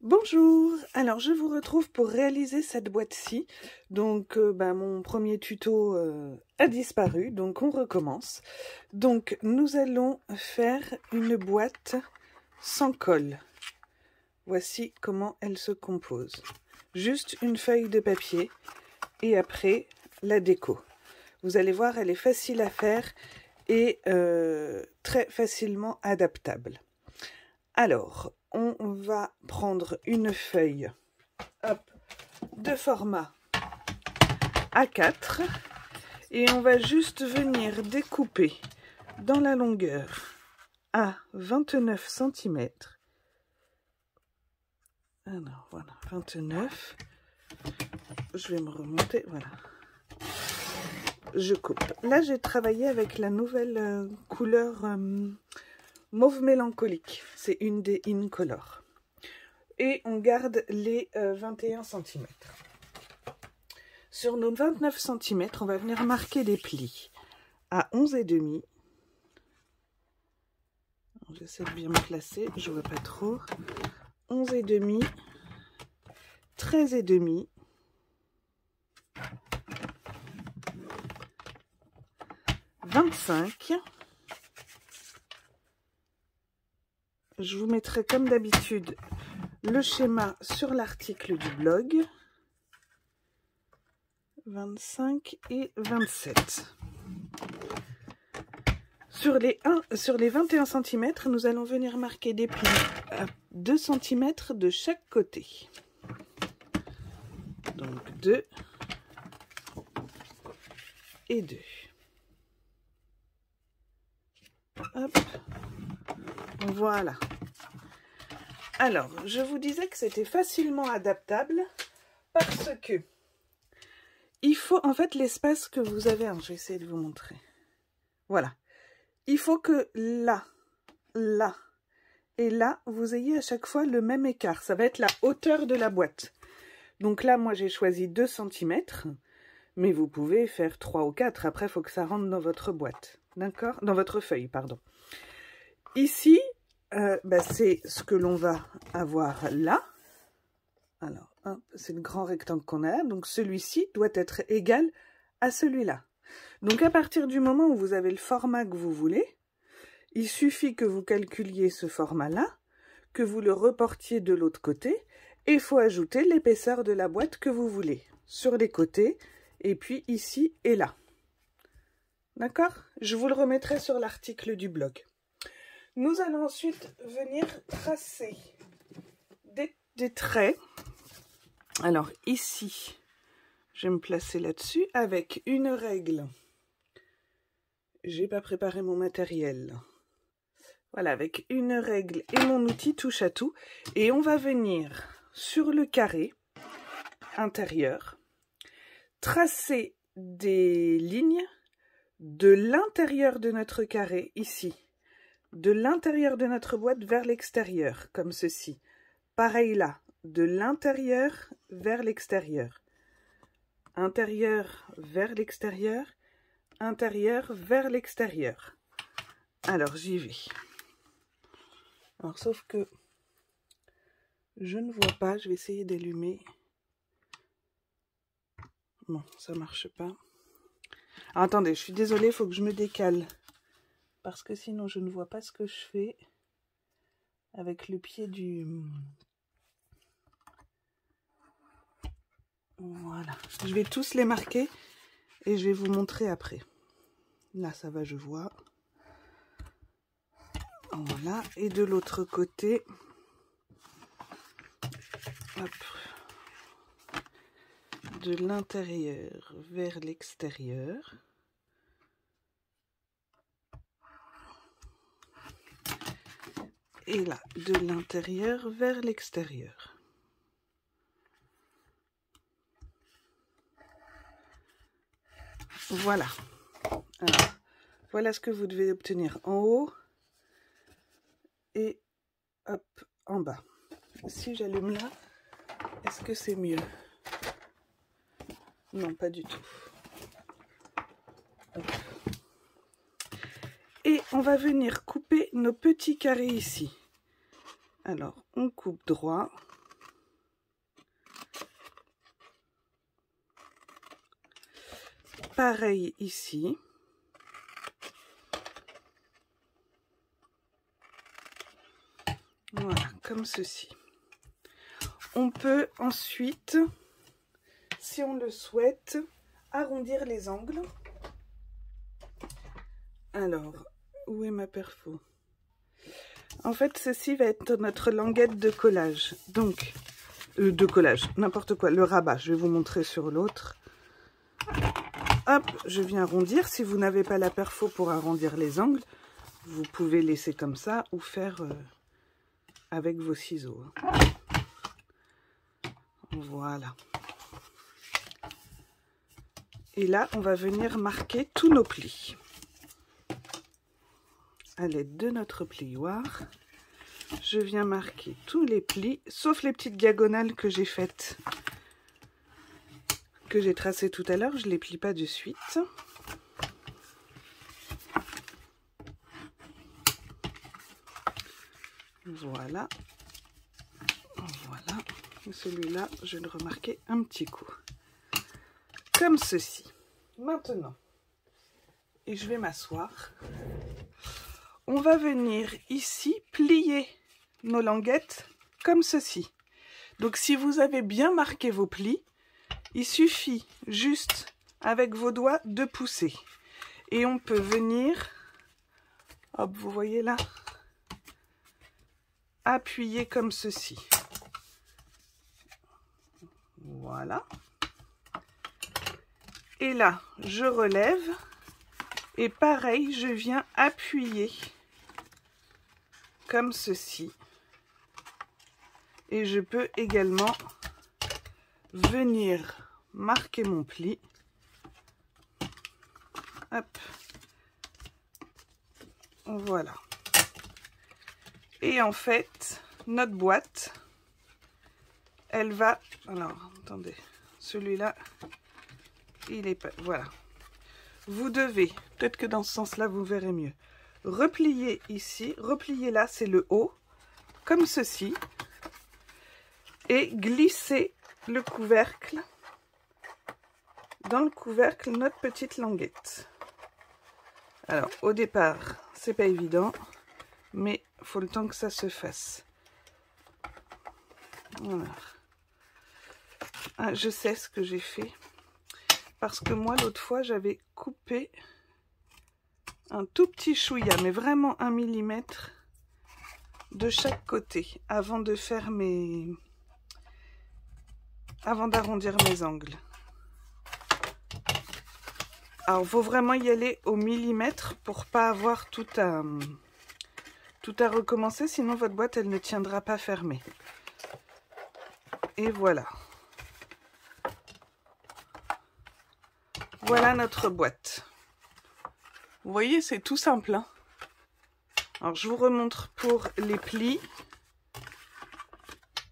Bonjour, alors je vous retrouve pour réaliser cette boîte-ci. Donc mon premier tuto a disparu, donc on recommence. Donc nous allons faire une boîte sans colle. Voici comment elle se compose. Juste une feuille de papier et après la déco. Vous allez voir, elle est facile à faire et très facilement adaptable. Alors, on va prendre une feuille de format A4 et on va juste venir découper dans la longueur à 29 cm. Alors voilà, 29. Je vais me remonter, voilà. Je coupe. Là, j'ai travaillé avec la nouvelle couleur mauve mélancolique. C'est une des Incolor. Et on garde les 21 cm. Sur nos 29 cm, on va venir marquer des plis à 11,5. J'essaie de bien me placer, je ne vois pas trop. 11,5, 13,5. 25. Je vous mettrai comme d'habitude le schéma sur l'article du blog. 25 et 27. Sur les 21 cm, nous allons venir marquer des plis à 2 cm de chaque côté. Donc 2 et 2. Hop. Voilà. Alors, je vous disais que c'était facilement adaptable parce que il faut, en fait, l'espace que vous avez, je vais essayer de vous montrer. Voilà. Il faut que là, là et là, vous ayez à chaque fois le même écart. Ça va être la hauteur de la boîte. Donc là, moi, j'ai choisi 2 cm, mais vous pouvez faire 3 ou 4. Après, il faut que ça rentre dans votre boîte. D'accord? Dans votre feuille, pardon. Ici, c'est ce que l'on va avoir là. Alors, c'est le grand rectangle qu'on a. Donc, celui-ci doit être égal à celui-là. Donc, à partir du moment où vous avez le format que vous voulez, il suffit que vous calculiez ce format-là, que vous le reportiez de l'autre côté, et il faut ajouter l'épaisseur de la boîte que vous voulez, sur les côtés, et puis ici et là. D'accord? Je vous le remettrai sur l'article du blog. Nous allons ensuite venir tracer des traits. Alors ici, je vais me placer là-dessus avec une règle. J'ai pas préparé mon matériel. Voilà, avec une règle et mon outil touche à tout. Et on va venir sur le carré intérieur, tracer des lignes de l'intérieur de notre carré, ici, de l'intérieur de notre boîte vers l'extérieur, comme ceci. Pareil là, de l'intérieur vers l'extérieur. Intérieur vers l'extérieur, intérieur vers l'extérieur. Alors, j'y vais. Alors, sauf que je ne vois pas, je vais essayer d'allumer. Non, ça marche pas. Alors, attendez, je suis désolée, il faut que je me décale. Parce que sinon, je ne vois pas ce que je fais avec le pied du... Voilà. Je vais tous les marquer et je vais vous montrer après. Là, ça va, je vois. Voilà. Et de l'autre côté... Hop. De l'intérieur vers l'extérieur. Et là, de l'intérieur vers l'extérieur. Voilà. Alors, voilà ce que vous devez obtenir en haut et hop, en bas. Si j'allume là, est-ce que c'est mieux? Non, pas du tout. Hop. Et on va venir couper nos petits carrés ici. Alors, on coupe droit. pareil ici. Voilà, comme ceci. On peut ensuite, si on le souhaite, arrondir les angles. Alors, où est ma perfo? En fait, ceci va être notre languette de collage. Donc, de collage, n'importe quoi, le rabat. Je vais vous montrer sur l'autre. Hop, je viens arrondir. Si vous n'avez pas la perfo pour arrondir les angles, vous pouvez laisser comme ça ou faire avec vos ciseaux. Voilà. Et là, on va venir marquer tous nos plis. À l'aide de notre plioir, je viens marquer tous les plis, sauf les petites diagonales que j'ai faites, que j'ai tracées tout à l'heure. Je ne les plie pas de suite. Voilà. Voilà. Celui-là, je vais le remarquer un petit coup. Comme ceci. Maintenant, et je vais m'asseoir. On va venir ici plier nos languettes comme ceci. Donc si vous avez bien marqué vos plis, il suffit juste avec vos doigts de pousser. Et on peut venir, hop, vous voyez là, appuyer comme ceci. Voilà. Et là, je relève. Et pareil, je viens appuyer comme ceci. Et je peux également venir marquer mon pli. Hop. Voilà. Et en fait, notre boîte, elle va... Alors, attendez, celui-là, il est pas... Voilà. Vous devez, peut-être que dans ce sens-là, vous verrez mieux, replier ici, replier là, c'est le haut, comme ceci, et glisser le couvercle, dans le couvercle, notre petite languette. Alors, au départ, c'est pas évident, mais il faut le temps que ça se fasse. Voilà. Ah, je sais ce que j'ai fait. Parce que moi, l'autre fois, j'avais coupé un tout petit chouïa, mais vraiment 1 mm de chaque côté, avant de faire avant d'arrondir mes angles. Alors, il faut vraiment y aller au millimètre pour pas avoir tout à recommencer, sinon votre boîte, elle ne tiendra pas fermée. Et voilà. Voilà notre boîte. Vous voyez, c'est tout simple, hein. Alors, je vous remontre pour les plis.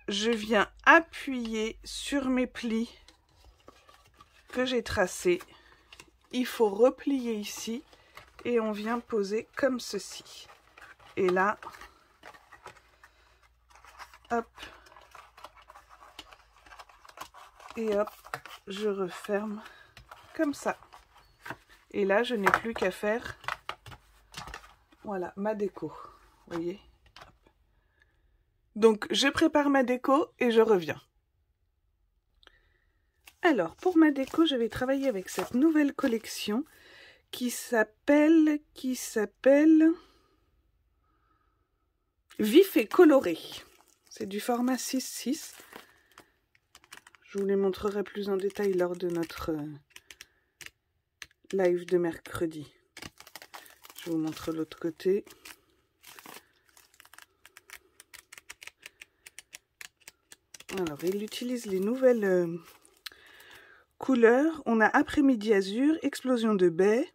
Je viens appuyer sur mes plis que j'ai tracés. Il faut replier ici et on vient poser comme ceci. Et là, hop, et hop, je referme comme ça. Et là, je n'ai plus qu'à faire, voilà, ma déco. Vous voyez? Donc, je prépare ma déco et je reviens. Alors, pour ma déco, je vais travailler avec cette nouvelle collection qui s'appelle Vif et coloré. C'est du format 6/6. Je vous les montrerai plus en détail lors de notre live de mercredi. Je vous montre l'autre côté. Alors, il utilise les nouvelles couleurs. On a après-midi azur, explosion de baie,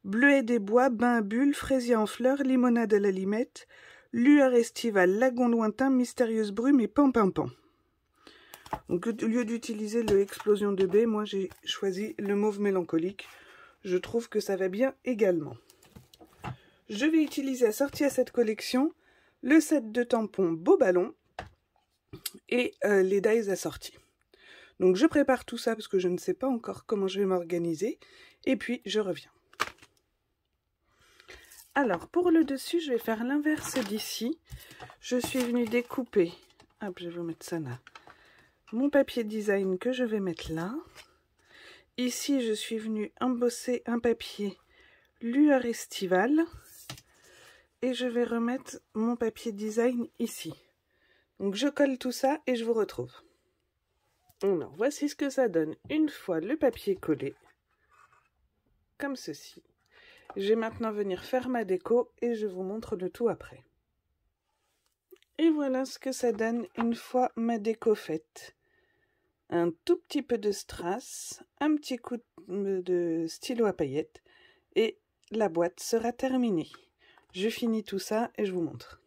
bleuet des bois, bain à bulles, fraisier en fleurs, limonade à la limette, lueur estivale, lagon lointain, mystérieuse brume et pan-pan-pan. Donc, au lieu d'utiliser le explosion de baie, moi j'ai choisi le mauve mélancolique. Je trouve que ça va bien également. Je vais utiliser assorti à cette collection le set de tampons Beau Ballon et les dies assortis. Donc je prépare tout ça parce que je ne sais pas encore comment je vais m'organiser. et puis je reviens. Alors, pour le dessus, je vais faire l'inverse d'ici. Je suis venue découper, hop, je vais vous mettre ça là, mon papier design que je vais mettre là. Ici, je suis venue embosser un papier lueur estivale. Et je vais remettre mon papier design ici. Donc, je colle tout ça et je vous retrouve. Alors, voici ce que ça donne une fois le papier collé. Comme ceci. Je vais maintenant venir faire ma déco et je vous montre le tout après. Et voilà ce que ça donne une fois ma déco faite. Un tout petit peu de strass, un petit coup de stylo à paillettes et la boîte sera terminée. Je finis tout ça et je vous montre.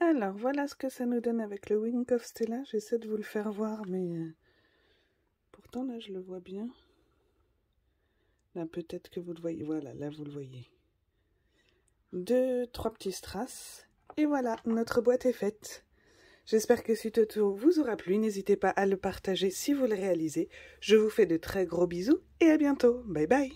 Alors voilà ce que ça nous donne avec le Wink of Stella. J'essaie de vous le faire voir mais pourtant là je le vois bien. Là, peut-être que vous le voyez. Voilà, là, vous le voyez. 2, 3 petits strass. Et voilà, notre boîte est faite. J'espère que ce tuto vous aura plu. N'hésitez pas à le partager si vous le réalisez. Je vous fais de très gros bisous et à bientôt. Bye bye.